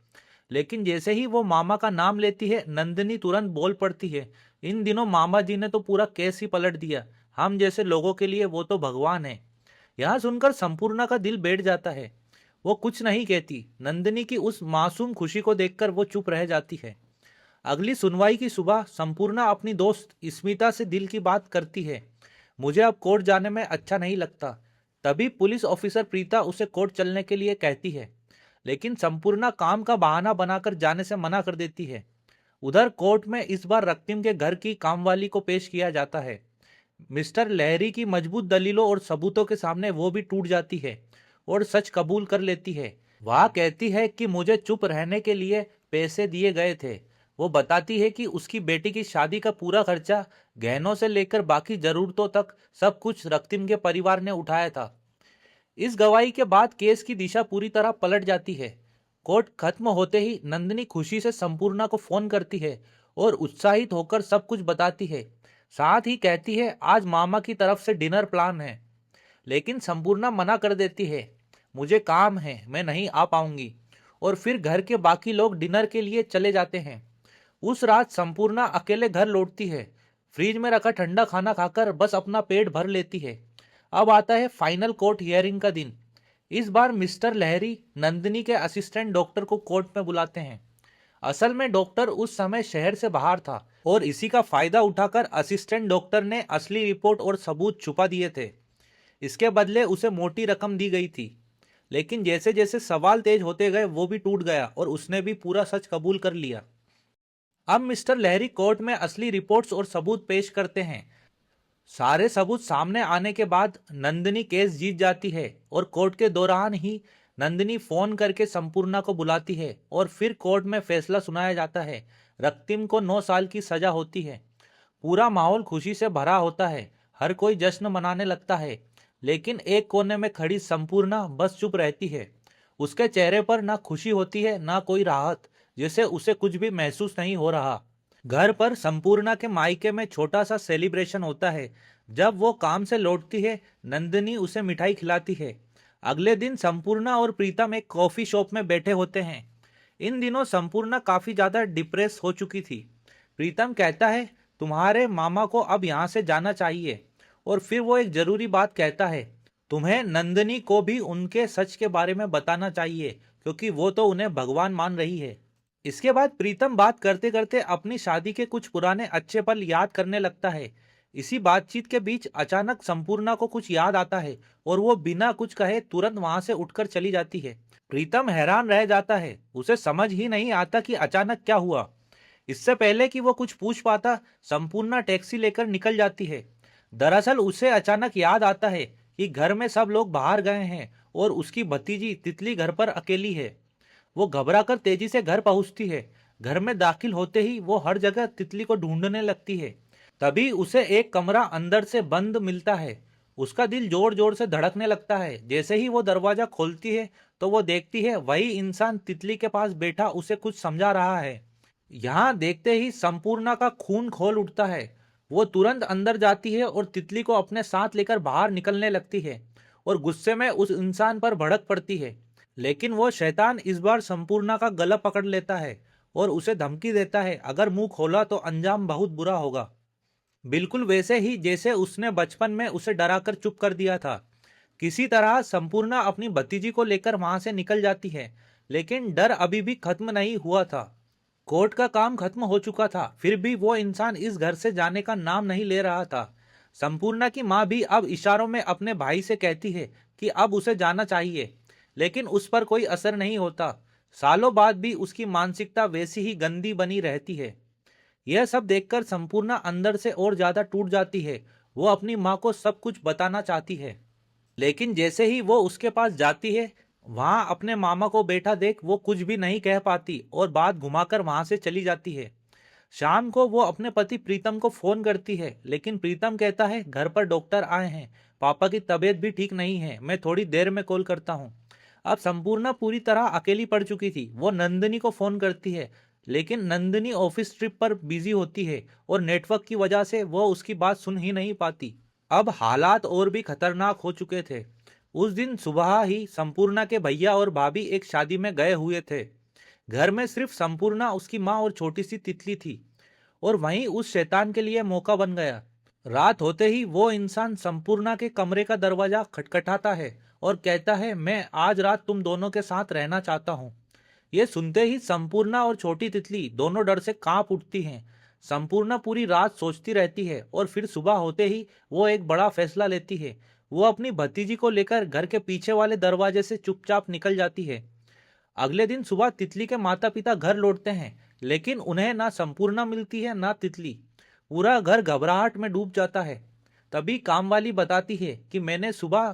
लेकिन जैसे ही वो मामा का नाम लेती है, नंदिनी तुरंत बोल पड़ती है, इन दिनों मामा जी ने तो पूरा केस ही पलट दिया। हम जैसे लोगों के लिए वो तो भगवान है। यह सुनकर संपूर्णा का दिल बैठ जाता है। वो कुछ नहीं कहती। नंदिनी की उस मासूम खुशी को देखकर वो चुप रह जाती है। अगली सुनवाई की सुबह संपूर्णा अपनी दोस्त स्मिता से दिल की बात करती है, मुझे अब कोर्ट जाने में अच्छा नहीं लगता। तभी पुलिस ऑफिसर प्रीता उसे कोर्ट चलने के लिए कहती है, लेकिन संपूर्णा काम का बहाना बनाकर जाने से मना कर देती है। उधर कोर्ट में इस बार रক্তিम के घर की कामवाली को पेश किया जाता है। मिस्टर लहरी की मजबूत दलीलों और सबूतों के सामने वो भी टूट जाती है और सच कबूल कर लेती है। वह कहती है कि मुझे चुप रहने के लिए पैसे दिए गए थे। वो बताती है कि उसकी बेटी की शादी का पूरा खर्चा, गहनों से लेकर बाकी जरूरतों तक, सब कुछ रক্তিम के परिवार ने उठाया था। इस गवाही के बाद केस की दिशा पूरी तरह पलट जाती है। कोर्ट खत्म होते ही नंदिनी खुशी से संपूर्णा को फोन करती है और उत्साहित होकर सब कुछ बताती है। साथ ही कहती है, आज मामा की तरफ से डिनर प्लान है। लेकिन संपूर्णा मना कर देती है, मुझे काम है, मैं नहीं आ पाऊंगी। और फिर घर के बाकी लोग डिनर के लिए चले जाते हैं। उस रात संपूर्णा अकेले घर लौटती है। फ्रिज में रखा ठंडा खाना खाकर बस अपना पेट भर लेती है। अब आता है फाइनल कोर्ट हियरिंग का दिन। इस बार मिस्टर लहरी नंदिनी के असिस्टेंट डॉक्टर को कोर्ट में बुलाते हैं। असल में डॉक्टर उस समय शहर से बाहर था और इसी का फायदा उठाकर असिस्टेंट डॉक्टर ने असली रिपोर्ट और सबूत छुपा दिए थे। इसके बदले उसे मोटी रकम दी गई थी। लेकिन जैसे जैसे सवाल तेज होते गए, वो भी टूट गया और उसने भी पूरा सच कबूल कर लिया। अब मिस्टर लहरी कोर्ट में असली रिपोर्ट्स और सबूत पेश करते हैं। सारे सबूत सामने आने के बाद नंदिनी केस जीत जाती है और कोर्ट के दौरान ही नंदिनी फोन करके संपूर्णा को बुलाती है और फिर कोर्ट में फैसला सुनाया जाता है। रক্তিम को 9 साल की सजा होती है। पूरा माहौल खुशी से भरा होता है। हर कोई जश्न मनाने लगता है, लेकिन एक कोने में खड़ी संपूर्णा बस चुप रहती है। उसके चेहरे पर ना खुशी होती है ना कोई राहत, जैसे उसे कुछ भी महसूस नहीं हो रहा। घर पर संपूर्णा के मायके में छोटा सा सेलिब्रेशन होता है। जब वो काम से लौटती है, नंदिनी उसे मिठाई खिलाती है। अगले दिन संपूर्णा और प्रीतम एक कॉफी शॉप में बैठे होते हैं। इन दिनों संपूर्णा काफी ज्यादा डिप्रेस हो चुकी थी। प्रीतम कहता है, तुम्हारे मामा को अब यहाँ से जाना चाहिए। और फिर वो एक जरूरी बात कहता है, तुम्हें नंदिनी को भी उनके सच के बारे में बताना चाहिए, क्योंकि वो तो उन्हें भगवान मान रही है। इसके बाद प्रीतम बात करते करते अपनी शादी के कुछ पुराने अच्छे पल याद करने लगता है। इसी बातचीत के बीच अचानक संपूर्णा को कुछ याद आता है और वो बिना कुछ कहे तुरंत वहां से उठकर चली जाती है। प्रीतम हैरान रह जाता है, उसे समझ ही नहीं आता कि अचानक क्या हुआ। इससे पहले कि वो कुछ पूछ पाता, संपूर्णा टैक्सी लेकर निकल जाती है। दरअसल उसे अचानक याद आता है कि घर में सब लोग बाहर गए हैं और उसकी भतीजी तितली घर पर अकेली है। वो घबराकर तेजी से घर पहुंचती है। घर में दाखिल होते ही वो हर जगह तितली को ढूंढने लगती है। तभी उसे एक कमरा अंदर से बंद मिलता है। उसका दिल जोर जोर से धड़कने लगता है। जैसे ही वो दरवाजा खोलती है तो वो देखती है वही इंसान तितली के पास बैठा उसे कुछ समझा रहा है। यहाँ देखते ही संपूर्णा का खून खोल उठता है। वो तुरंत अंदर जाती है और तितली को अपने साथ लेकर बाहर निकलने लगती है और गुस्से में उस इंसान पर भड़क पड़ती है। लेकिन वो शैतान इस बार संपूर्णा का गला पकड़ लेता है और उसे धमकी देता है, अगर मुंह खोला तो अंजाम बहुत बुरा होगा। बिल्कुल वैसे ही जैसे उसने बचपन में उसे डराकर चुप कर दिया था। किसी तरह संपूर्णा अपनी भतीजी को लेकर वहां से निकल जाती है, लेकिन डर अभी भी खत्म नहीं हुआ था। कोर्ट का काम खत्म हो चुका था, फिर भी वो इंसान इस घर से जाने का नाम नहीं ले रहा था। संपूर्णा की माँ भी अब इशारों में अपने भाई से कहती है कि अब उसे जाना चाहिए, लेकिन उस पर कोई असर नहीं होता। सालों बाद भी उसकी मानसिकता वैसी ही गंदी बनी रहती है। यह सब देखकर संपूर्णा अंदर से और ज्यादा टूट जाती है। वो अपनी माँ को सब कुछ बताना चाहती है, लेकिन जैसे ही वो उसके पास जाती है, वहां अपने मामा को बैठा देख वो कुछ भी नहीं कह पाती और बात घुमाकर वहां से चली जाती है। शाम को वो अपने पति प्रीतम को फोन करती है, लेकिन प्रीतम कहता है घर पर डॉक्टर आए हैं, पापा की तबीयत भी ठीक नहीं है, मैं थोड़ी देर में कॉल करता हूँ। अब संपूर्णा पूरी तरह अकेली पड़ चुकी थी। वो नंदिनी को फोन करती है, लेकिन नंदिनी ऑफिस ट्रिप पर बिजी होती है और नेटवर्क की वजह से वो उसकी बात सुन ही नहीं पाती। अब हालात और भी खतरनाक हो चुके थे। उस दिन सुबह ही संपूर्णा के भैया और भाभी एक शादी में गए हुए थे। घर में सिर्फ संपूर्णा, उसकी माँ और छोटी सी तितली थी, और वहीं उस शैतान के लिए मौका बन गया। रात होते ही वो इंसान संपूर्णा के कमरे का दरवाजा खटखटाता है और कहता है, मैं आज रात तुम दोनों के साथ रहना चाहता हूँ। ये सुनते ही संपूर्णा और छोटी तितली दोनों डर से कांप उठती हैं। संपूर्णा पूरी रात सोचती रहती है और फिर सुबह होते ही वो एक बड़ा फैसला लेती है। वो अपनी भतीजी को लेकर घर के पीछे वाले दरवाजे से चुपचाप निकल जाती है। अगले दिन सुबह तितली के माता पिता घर लौटते हैं, लेकिन उन्हें ना संपूर्णा मिलती है ना तितली। पूरा घर घबराहट में डूब जाता है। तभी काम वाली बताती है कि मैंने सुबह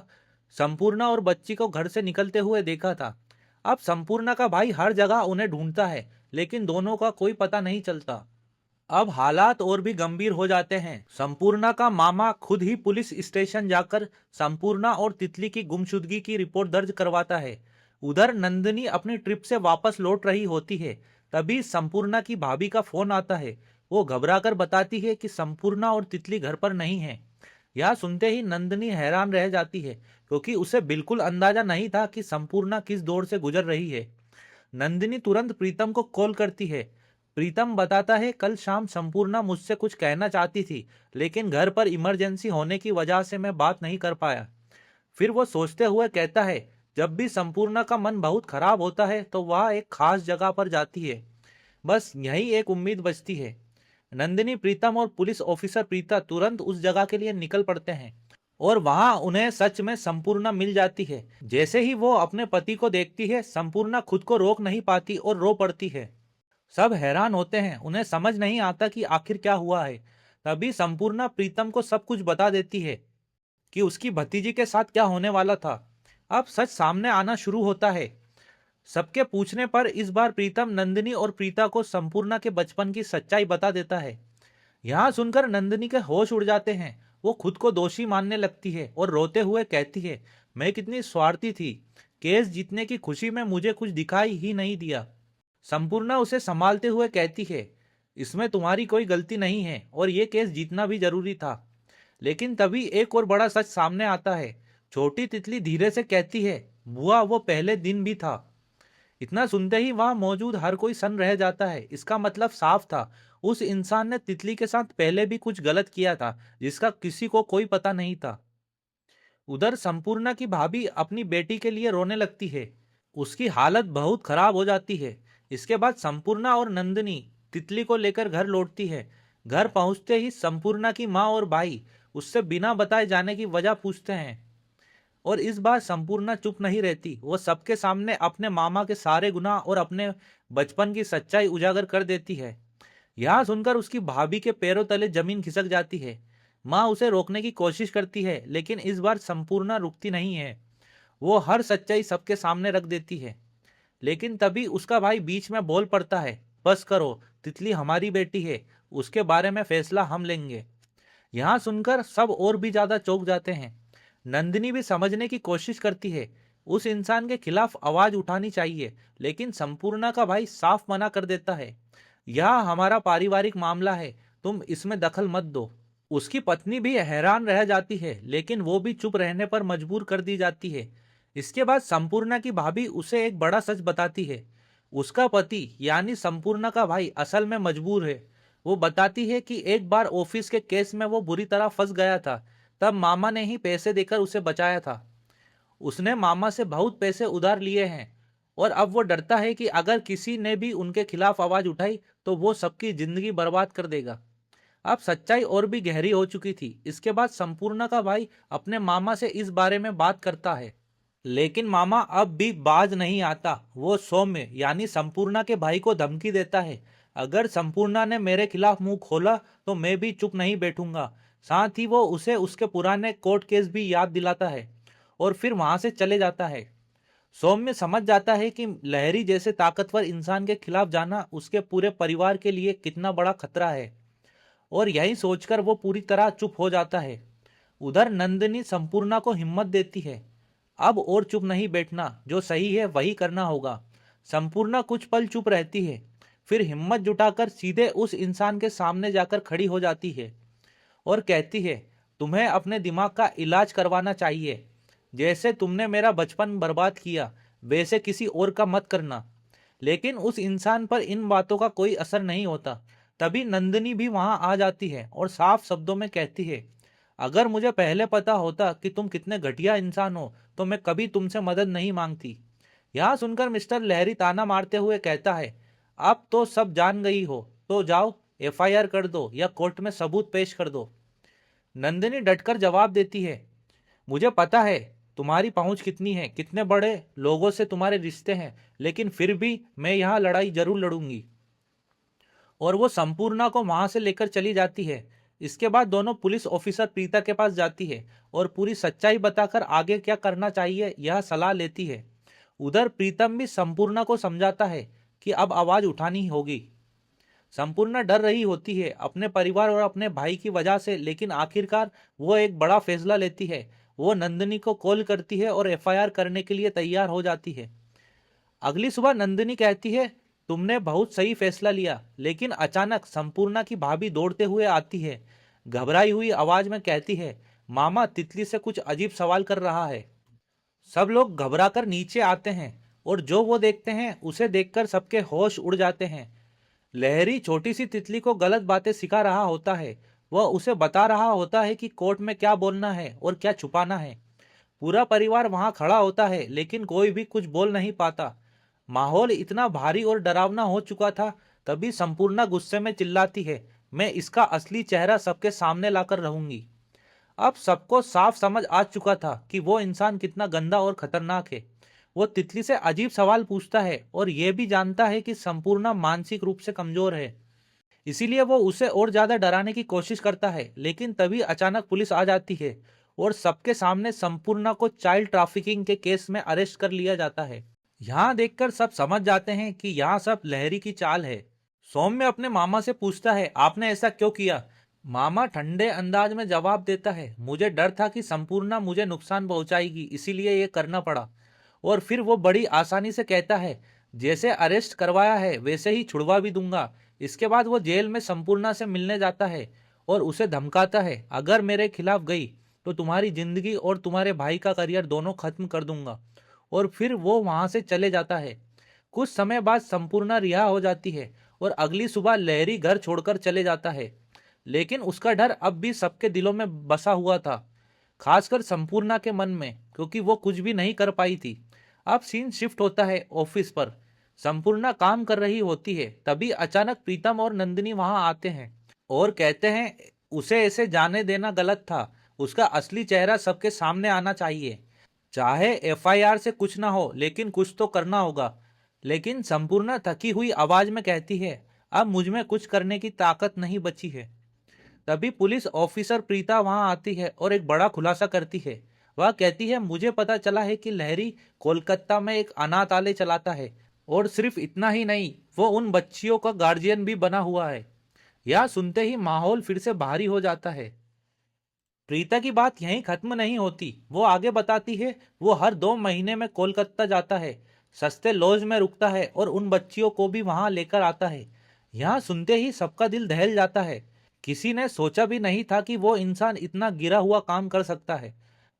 संपूर्णा और बच्ची को घर से निकलते हुए देखा था। अब संपूर्णा का भाई हर जगह उन्हें ढूंढता है, लेकिन दोनों का कोई पता नहीं चलता। अब हालात और भी गंभीर हो जाते हैं। संपूर्णा का मामा खुद ही पुलिस स्टेशन जाकर संपूर्णा और तितली की गुमशुदगी की रिपोर्ट दर्ज करवाता है। उधर नंदिनी अपनी ट्रिप से वापस लौट रही होती है। तभी संपूर्णा की भाभी का फोन आता है। वो घबराकर बताती है कि संपूर्णा और तितली घर पर नहीं है। यह सुनते ही नंदिनी हैरान रह जाती है, क्योंकि उसे बिल्कुल अंदाजा नहीं था कि संपूर्णा किस दौर से गुजर रही है। नंदिनी तुरंत प्रीतम को कॉल करती है। प्रीतम बताता है, कल शाम संपूर्णा मुझसे कुछ कहना चाहती थी, लेकिन घर पर इमरजेंसी होने की वजह से मैं बात नहीं कर पाया। फिर वो सोचते हुए कहता है, जब भी संपूर्णा का मन बहुत खराब होता है तो वह एक खास जगह पर जाती है। बस यही एक उम्मीद बचती है। नंदिनी, प्रीतम और पुलिस ऑफिसर प्रीता तुरंत उस जगह के लिए निकल पड़ते हैं और वहां उन्हें सच में संपूर्णा मिल जाती है। जैसे ही वो अपने पति को देखती है, संपूर्णा खुद को रोक नहीं पाती और रो पड़ती है। सब हैरान होते हैं, उन्हें समझ नहीं आता कि आखिर क्या हुआ है। तभी संपूर्णा प्रीतम को सब कुछ बता देती है कि उसकी भतीजी के साथ क्या होने वाला था। अब सच सामने आना शुरू होता है। सबके पूछने पर इस बार प्रीतम नंदिनी और प्रीता को संपूर्णा के बचपन की सच्चाई बता देता है। यहाँ सुनकर नंदिनी के होश उड़ जाते हैं। वो खुद को दोषी मानने लगती है और रोते हुए कहती है, मैं कितनी स्वार्थी थी, केस जीतने की खुशी में मुझे कुछ दिखाई ही नहीं दिया। संपूर्णा उसे संभालते हुए कहती है, इसमें तुम्हारी कोई गलती नहीं है और ये केस जीतना भी जरूरी था। लेकिन तभी एक और बड़ा सच सामने आता है। छोटी तितली धीरे से कहती है, बुआ वो पहले दिन भी था। इतना सुनते ही वहां मौजूद हर कोई सन्न रह जाता है। इसका मतलब साफ था, उस इंसान ने तितली के साथ पहले भी कुछ गलत किया था जिसका किसी को कोई पता नहीं था। उधर संपूर्णा की भाभी अपनी बेटी के लिए रोने लगती है। उसकी हालत बहुत खराब हो जाती है। इसके बाद संपूर्णा और नंदिनी तितली को लेकर घर लौटती है। घर पहुंचते ही संपूर्णा की माँ और भाई उससे बिना बताए जाने की वजह पूछते हैं। और इस बार संपूर्णा चुप नहीं रहती। वो सबके सामने अपने मामा के सारे गुनाह और अपने बचपन की सच्चाई उजागर कर देती है। यह सुनकर उसकी भाभी के पैरों तले जमीन खिसक जाती है। माँ उसे रोकने की कोशिश करती है, लेकिन इस बार संपूर्णा रुकती नहीं है। वो हर सच्चाई सबके सामने रख देती है। लेकिन तभी उसका भाई बीच में बोल पड़ता है, बस करो, तितली हमारी बेटी है, उसके बारे में फैसला हम लेंगे। यहाँ सुनकर सब और भी ज्यादा चौंक जाते हैं। नंदिनी भी समझने की कोशिश करती है, उस इंसान के खिलाफ आवाज उठानी चाहिए, लेकिन संपूर्णा का भाई साफ मना कर देता है, यह हमारा पारिवारिक मामला है, तुम इसमें दखल मत दो। उसकी पत्नी भी हैरान रह जाती है, लेकिन वो भी चुप रहने पर मजबूर कर दी जाती है। इसके बाद संपूर्णा की भाभी उसे एक बड़ा सच बताती है। उसका पति यानी संपूर्णा का भाई असल में मजबूर है। वो बताती है कि एक बार ऑफिस के केस में वो बुरी तरह फंस गया था, तब मामा ने ही पैसे देकर उसे बचाया था। उसने मामा से बहुत पैसे उधार लिए हैं और अब वो डरता है कि अगर किसी ने भी उनके खिलाफ आवाज उठाई तो वो सबकी जिंदगी बर्बाद कर देगा। अब सच्चाई और भी गहरी हो चुकी थी। इसके बाद संपूर्णा का भाई अपने मामा से इस बारे में बात करता है, लेकिन मामा अब भी बाज नहीं आता। वो सौम्य यानी संपूर्णा के भाई को धमकी देता है, अगर संपूर्णा ने मेरे खिलाफ मुंह खोला तो मैं भी चुप नहीं बैठूंगा। साथ ही वो उसे उसके पुराने कोर्ट केस भी याद दिलाता है और फिर वहां से चले जाता है। सौम्य समझ जाता है कि लहरी जैसे ताकतवर इंसान के खिलाफ जाना उसके पूरे परिवार के लिए कितना बड़ा खतरा है, और यही सोचकर वो पूरी तरह चुप हो जाता है। उधर नंदिनी संपूर्णा को हिम्मत देती है, अब और चुप नहीं बैठना, जो सही है वही करना होगा। संपूर्णा कुछ पल चुप रहती है, फिर हिम्मत जुटाकर सीधे उस इंसान के सामने जाकर खड़ी हो जाती है और कहती है, तुम्हें अपने दिमाग का इलाज करवाना चाहिए। जैसे तुमने मेरा बचपन बर्बाद किया, वैसे किसी और का मत करना। लेकिन उस इंसान पर इन बातों का कोई असर नहीं होता। तभी नंदिनी भी वहां आ जाती है और साफ शब्दों में कहती है, अगर मुझे पहले पता होता कि तुम कितने घटिया इंसान हो तो मैं कभी तुमसे मदद नहीं मांगती। यह सुनकर मिस्टर लहरी ताना मारते हुए कहता है, अब तो सब जान गई हो तो जाओ, एफआईआर कर दो या कोर्ट में सबूत पेश कर दो। नंदिनी डटकर जवाब देती है, मुझे पता है तुम्हारी पहुंच कितनी है, कितने बड़े लोगों से तुम्हारे रिश्ते हैं, लेकिन फिर भी मैं यहाँ लड़ाई जरूर लड़ूंगी। और वो संपूर्णा को वहां से लेकर चली जाती है। इसके बाद दोनों पुलिस ऑफिसर प्रीता के पास जाती है और पूरी सच्चाई बताकर आगे क्या करना चाहिए यह सलाह लेती है। उधर प्रीतम भी संपूर्णा को समझाता है कि अब आवाज उठानी होगी। संपूर्णा डर रही होती है अपने परिवार और अपने भाई की वजह से, लेकिन आखिरकार वो एक बड़ा फैसला लेती है। वो नंदिनी को कॉल करती है और एफआईआर करने के लिए तैयार हो जाती है। अगली सुबह नंदिनी कहती है, तुमने बहुत सही फैसला लिया। लेकिन अचानक संपूर्णा की भाभी दौड़ते हुए आती है। घबराई हुई आवाज में कहती है, मामा तितली से कुछ अजीब सवाल कर रहा है। सब लोग घबराकर नीचे आते हैं और जो वो देखते हैं उसे देखकर सबके होश उड़ जाते हैं। लहरी छोटी सी तितली को गलत बातें सिखा रहा होता है। वह उसे बता रहा होता है कि कोर्ट में क्या बोलना है और क्या छुपाना है। पूरा परिवार वहां खड़ा होता है, लेकिन कोई भी कुछ बोल नहीं पाता। माहौल इतना भारी और डरावना हो चुका था। तभी संपूर्णा गुस्से में चिल्लाती है, मैं इसका असली चेहरा सबके सामने लाकर रहूंगी। अब सबको साफ समझ आ चुका था कि वो इंसान कितना गंदा और खतरनाक है। वो तितली से अजीब सवाल पूछता है और ये भी जानता है कि संपूर्णा मानसिक रूप से कमजोर है, इसीलिए वो उसे और ज्यादा डराने की कोशिश करता है। लेकिन तभी अचानक पुलिस आ जाती है और सबके सामने संपूर्णा को चाइल्ड ट्रैफिकिंग के केस में अरेस्ट कर लिया जाता है। यहाँ देखकर सब समझ जाते हैं कि यहाँ सब लहरी की चाल है। सौम्य अपने मामा से पूछता है, आपने ऐसा क्यों किया? मामा ठंडे अंदाज में जवाब देता है, मुझे डर था कि संपूर्णा मुझे नुकसान पहुंचाएगी, इसीलिए ये करना पड़ा। और फिर वो बड़ी आसानी से कहता है, जैसे अरेस्ट करवाया है वैसे ही छुड़वा भी दूंगा। इसके बाद वो जेल में संपूर्णा से मिलने जाता है और उसे धमकाता है, अगर मेरे खिलाफ गई तो तुम्हारी जिंदगी और तुम्हारे भाई का करियर दोनों खत्म कर दूंगा। और फिर वो वहां से चले जाता है। कुछ समय बाद संपूर्णा रिहा हो जाती है और अगली सुबह लहरी घर छोड़कर चले जाता है। लेकिन उसका डर अब भी सबके दिलों में बसा हुआ था, खासकर संपूर्णा के मन में, क्योंकि वो कुछ भी नहीं कर पाई थी। अब सीन शिफ्ट होता है ऑफिस पर। संपूर्णा काम कर रही होती है, तभी अचानक प्रीतम और नंदिनी वहां आते हैं और कहते हैं उसे ऐसे जाने देना गलत था, उसका असली चेहरा सबके सामने आना चाहिए। चाहे एफआईआर से कुछ ना हो, लेकिन कुछ तो करना होगा। लेकिन संपूर्णा थकी हुई आवाज में कहती है, अब मुझ में कुछ करने की ताकत नहीं बची है। तभी पुलिस ऑफिसर प्रीता वहां आती है और एक बड़ा खुलासा करती है। वह कहती है, मुझे पता चला है कि लहरी कोलकाता में एक अनाथालय चलाता है, और सिर्फ इतना ही नहीं, वो उन बच्चियों का गार्जियन भी बना हुआ है। यह सुनते ही माहौल फिर से भारी हो जाता है। प्रीता की बात यहीं खत्म नहीं होती। वो आगे बताती है, वो हर 2 महीने में कोलकाता जाता है, सस्ते लॉज में रुकता है और उन बच्चियों को भी वहां लेकर आता है। यहाँ सुनते ही सबका दिल दहल जाता है। किसी ने सोचा भी नहीं था कि वो इंसान इतना गिरा हुआ काम कर सकता है।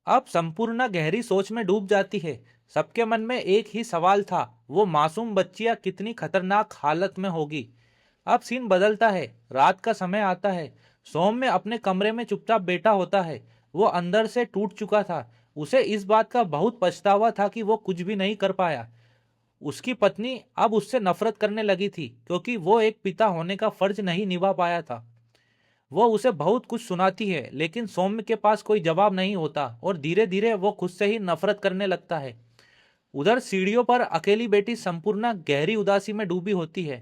अब संपूर्णा गहरी सोच में डूब जाती है। सबके मन में एक ही सवाल था, वो मासूम बच्चियां कितनी खतरनाक हालत में होगी। अब सीन बदलता है। रात का समय आता है। सौम्य अपने कमरे में चुपचाप बैठा होता है। वो अंदर से टूट चुका था। उसे इस बात का बहुत पछतावा था कि वो कुछ भी नहीं कर पाया। उसकी पत्नी अब उससे नफरत करने लगी थी, क्योंकि वो एक पिता होने का फर्ज नहीं निभा पाया था। वो उसे बहुत कुछ सुनाती है, लेकिन सौम्य के पास कोई जवाब नहीं होता और धीरे धीरे वो खुद से ही नफरत करने लगता है। उधर सीढ़ियों पर अकेली बेटी संपूर्णा गहरी उदासी में डूबी होती है।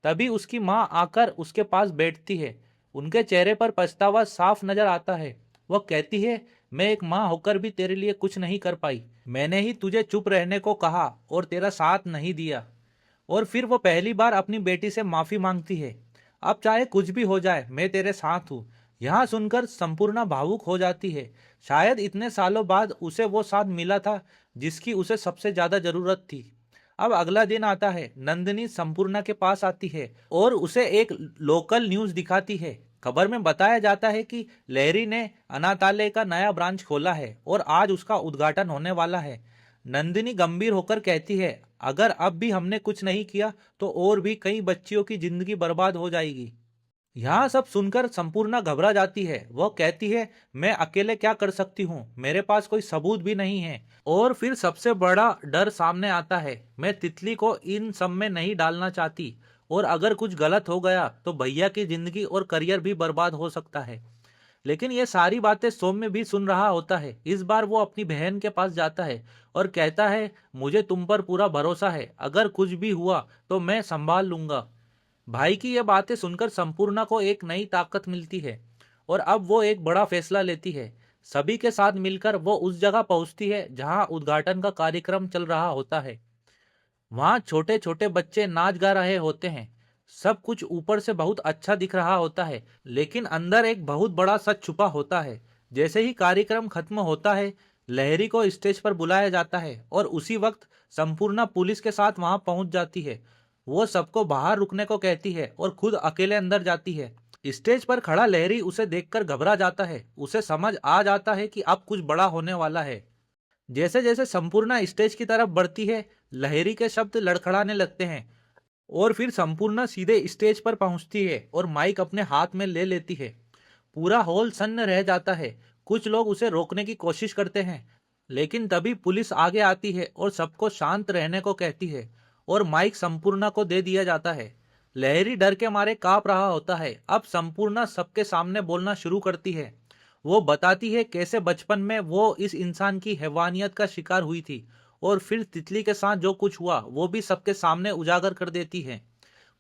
तभी उसकी माँ आकर उसके पास बैठती है। उनके चेहरे पर पछतावा साफ नजर आता है। वह कहती है, मैं एक माँ होकर भी तेरे लिए कुछ नहीं कर पाई। मैंने ही तुझे चुप रहने को कहा और तेरा साथ नहीं दिया। और फिर वो पहली बार अपनी बेटी से माफी मांगती है। अब चाहे कुछ भी हो जाए, मैं तेरे साथ हूँ। यहाँ सुनकर संपूर्णा भावुक हो जाती है। शायद इतने सालों बाद उसे वो साथ मिला था जिसकी उसे सबसे ज्यादा जरूरत थी। अब अगला दिन आता है। नंदिनी संपूर्णा के पास आती है और उसे एक लोकल न्यूज दिखाती है। खबर में बताया जाता है कि लहरी ने अनाथालय का नया ब्रांच खोला है और आज उसका उद्घाटन होने वाला है। नंदिनी गंभीर होकर कहती है, अगर अब भी हमने कुछ नहीं किया तो और भी कई बच्चियों की जिंदगी बर्बाद हो जाएगी। यहाँ सब सुनकर संपूर्णा घबरा जाती है। वह कहती है, मैं अकेले क्या कर सकती हूँ, मेरे पास कोई सबूत भी नहीं है। और फिर सबसे बड़ा डर सामने आता है, मैं तितली को इन सब में नहीं डालना चाहती, और अगर कुछ गलत हो गया तो भैया की जिंदगी और करियर भी बर्बाद हो सकता है। लेकिन ये सारी बातें सौम्य भी सुन रहा होता है। इस बार वो अपनी बहन के पास जाता है और कहता है, मुझे तुम पर पूरा भरोसा है, अगर कुछ भी हुआ तो मैं संभाल लूंगा। भाई की ये बातें सुनकर संपूर्णा को एक नई ताकत मिलती है और अब वो एक बड़ा फैसला लेती है। सभी के साथ मिलकर वो उस जगह पहुंचती है जहां उद्घाटन का कार्यक्रम चल रहा होता है। वहां छोटे छोटे बच्चे नाच गा रहे होते हैं। सब कुछ ऊपर से बहुत अच्छा दिख रहा होता है, लेकिन अंदर एक बहुत बड़ा सच छुपा होता है। जैसे ही कार्यक्रम खत्म होता है, लहरी को स्टेज पर बुलाया जाता है और उसी वक्त संपूर्णा पुलिस के साथ वहां पहुंच जाती है। वो सबको बाहर रुकने को कहती है और खुद अकेले अंदर जाती है। स्टेज पर खड़ा लहरी उसे देखकर घबरा जाता है। उसे समझ आ जाता है कि अब कुछ बड़ा होने वाला है। जैसे जैसे संपूर्णा स्टेज की तरफ बढ़ती है, लहरी के शब्द लड़खड़ाने लगते हैं और फिर संपूर्णा सीधे स्टेज पर पहुंचती है और माइक अपने हाथ में ले लेती है। पूरा हॉल सन्न रह जाता है। कुछ लोग उसे रोकने की कोशिश करते हैं, लेकिन तभी पुलिस आगे आती है और सबको शांत रहने को कहती है और माइक संपूर्णा को दे दिया जाता है। लहरी डर के मारे कांप रहा होता है। अब संपूर्णा सबके सामने बोलना शुरू करती है। वो बताती है कैसे बचपन में वो इस इंसान की हैवानियत का शिकार हुई थी और फिर तितली के साथ जो कुछ हुआ वो भी सबके सामने उजागर कर देती है।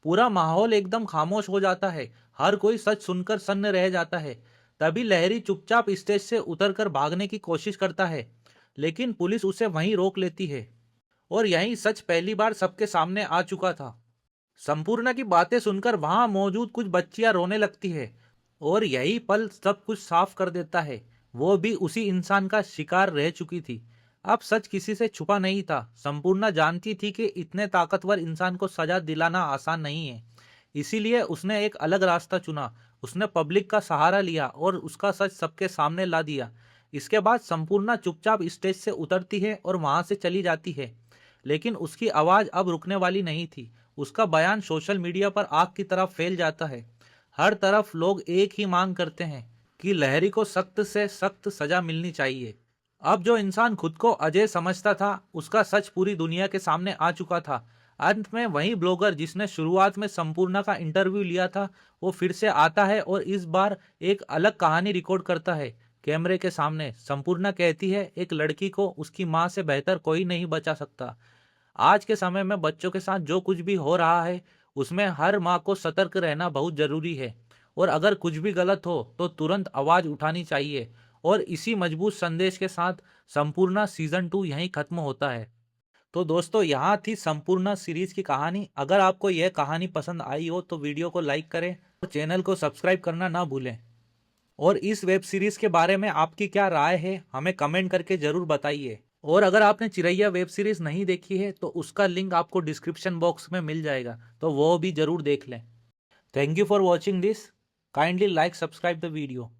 पूरा माहौल एकदम खामोश हो जाता है। हर कोई सच सुनकर सन्न रह जाता है। तभी लहरी चुपचाप स्टेज से उतरकर भागने की कोशिश करता है, लेकिन पुलिस उसे वहीं रोक लेती है और यही सच पहली बार सबके सामने आ चुका था। संपूर्णा की बातें सुनकर वहां मौजूद कुछ बच्चियां रोने लगती है। और यही पल सब कुछ साफ कर देता है। वो भी उसी इंसान का शिकार रह चुकी थी। अब सच किसी से छुपा नहीं था। संपूर्णा जानती थी कि इतने ताकतवर इंसान को सजा दिलाना आसान नहीं है। इसीलिए उसने एक अलग रास्ता चुना। उसने पब्लिक का सहारा लिया और उसका सच सबके सामने ला दिया। इसके बाद संपूर्णा चुपचाप स्टेज से उतरती है और वहां से चली जाती है। लेकिन उसकी आवाज अब रुकने वाली नहीं थी। उसका बयान सोशल मीडिया पर आग की तरह फैल जाता है। हर तरफ लोग एक ही मांग करते हैं कि लहरी को सख्त से सख्त सजा मिलनी चाहिए। अब जो इंसान खुद को अजय समझता था, उसका सच पूरी दुनिया के सामने आ चुका था। अंत में वही ब्लॉगर जिसने शुरुआत में संपूर्णा का इंटरव्यू लिया था, वो फिर से आता है और इस बार एक अलग कहानी रिकॉर्ड करता है। कैमरे के सामने संपूर्णा कहती है, एक लड़की को उसकी माँ से बेहतर कोई नहीं बचा सकता। आज के समय में बच्चों के साथ जो कुछ भी हो रहा है, उसमें हर माँ को सतर्क रहना बहुत जरूरी है। और अगर कुछ भी गलत हो तो तुरंत आवाज उठानी चाहिए। और इसी मजबूत संदेश के साथ संपूर्णा सीजन 2 यहीं खत्म होता है। तो दोस्तों, यहाँ थी संपूर्णा सीरीज की कहानी। अगर आपको यह कहानी पसंद आई हो तो वीडियो को लाइक करें और चैनल को सब्सक्राइब करना ना भूलें। और इस वेब सीरीज के बारे में आपकी क्या राय है, हमें कमेंट करके जरूर बताइए। और अगर आपने चिरैया वेब सीरीज नहीं देखी है तो उसका लिंक आपको डिस्क्रिप्शन बॉक्स में मिल जाएगा, तो वो भी जरूर देख लें। Thank you for watching this. Kindly like subscribe the video.